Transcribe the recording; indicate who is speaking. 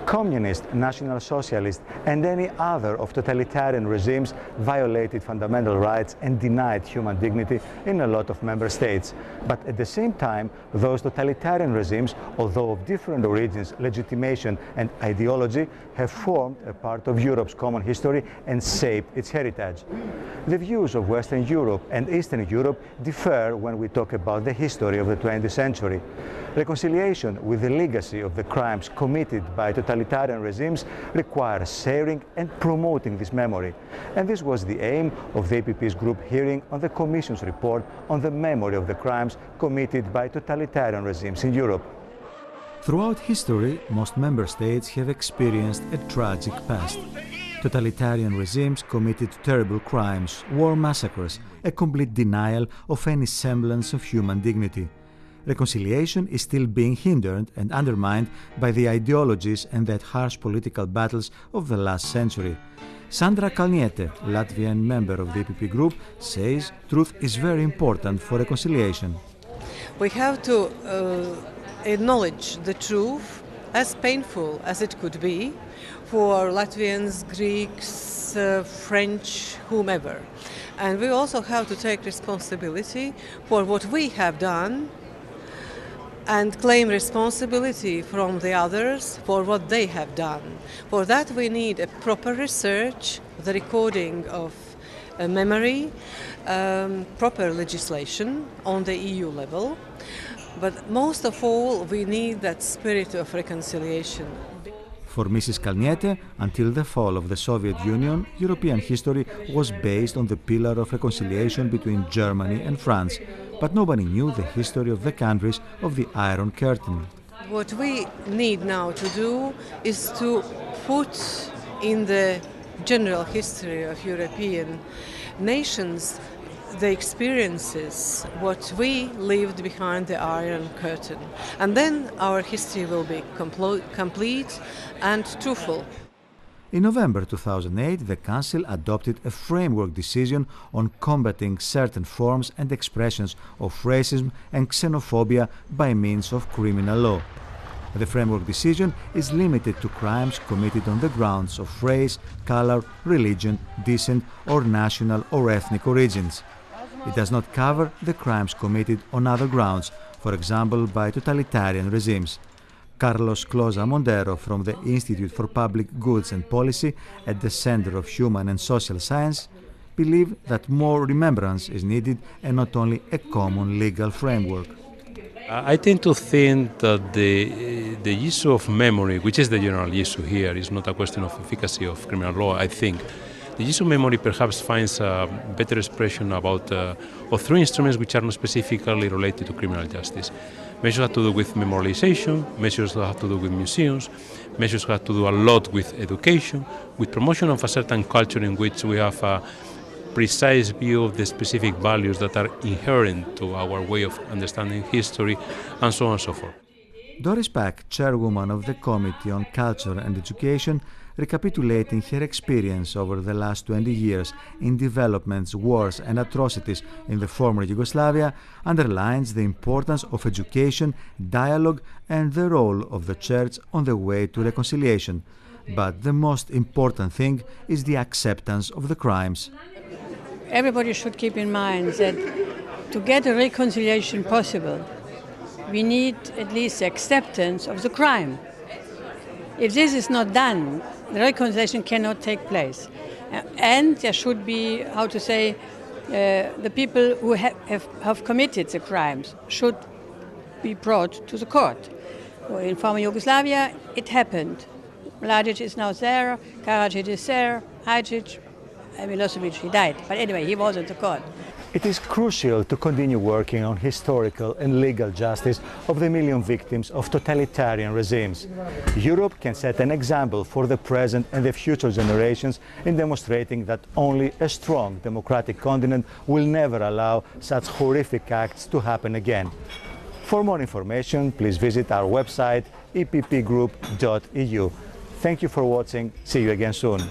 Speaker 1: Communist, National Socialist, and any other of totalitarian regimes violated fundamental rights and denied human dignity in a lot of member states. But at the same time, those totalitarian regimes, although of different origins, legitimation, and ideology, have formed a part of Europe's common history and shaped its heritage. The views of Western Europe and Eastern Europe differ when we talk about the history of the 20th century. Reconciliation with the legacy of the crimes committed by totalitarian regimes requires sharing and promoting this memory. And this was the aim of the EPP's group hearing on the Commission's report on the memory of the crimes committed by totalitarian regimes in Europe.
Speaker 2: Throughout history, most member states have experienced a tragic past. Totalitarian regimes committed terrible crimes, war massacres, a complete denial of any semblance of human dignity. Reconciliation is still being hindered and undermined by the ideologies and the harsh political battles of the last century. Sandra Kalniete, Latvian member of the EPP Group, says truth is very important for reconciliation.
Speaker 3: We have to acknowledge the truth, as painful as it could be, for Latvians, Greeks, French, whomever. And we also have to take responsibility for what we have done and claim responsibility from the others for what they have done. For that we need a proper research, the recording of memory, proper legislation on the EU level, but most of all we need that spirit of reconciliation.
Speaker 2: For Mrs. Kalniete, until the fall of the Soviet Union, European history was based on the pillar of reconciliation between Germany and France, but nobody knew the history of the countries of the Iron Curtain.
Speaker 3: What we need now to do is to put in the general history of European nations the experiences, what we lived behind the Iron Curtain. And then our history will be complete and truthful.
Speaker 2: In November 2008, the Council adopted a framework decision on combating certain forms and expressions of racism and xenophobia by means of criminal law. The framework decision is limited to crimes committed on the grounds of race, color, religion, descent, or national or ethnic origins. It does not cover the crimes committed on other grounds, for example by totalitarian regimes. Closa Montero from the Institute for Public Goods and Policy at the Center of Human and Social Science believe that more remembrance is needed and not only a common legal framework.
Speaker 4: I tend to think that the issue of memory, which is the general issue here, is not a question of efficacy of criminal law. I think the issue of memory perhaps finds a better expression about of three instruments which are not specifically related to criminal justice. Measures have to do with memorialization, measures that have to do with museums, measures that have to do a lot with education, with promotion of a certain culture in which we have a precise view of the specific values that are inherent to our way of understanding history, and so on and so forth.
Speaker 2: Doris Pack, chairwoman of the Committee on Culture and Education, recapitulating her experience over the last 20 years in developments, wars and atrocities in the former Yugoslavia, underlines the importance of education, dialogue and the role of the Church on the way to reconciliation. But the most important thing is the acceptance of the crimes.
Speaker 5: Everybody should keep in mind that to get a reconciliation possible, we need at least the acceptance of the crime. If this is not done, the reconciliation cannot take place. And there should be, the people who have committed the crimes should be brought to the court. In former Yugoslavia, it happened. Mladic is now there, Karadzic is there, Hadžić, Milosevic, he died. But anyway, he was at the court.
Speaker 1: It is crucial to continue working on historical and legal justice of the million victims of totalitarian regimes. Europe can set an example for the present and the future generations in demonstrating that only a strong democratic continent will never allow such horrific acts to happen again. For more information, please visit our website eppgroup.eu. Thank you for watching. See you again soon.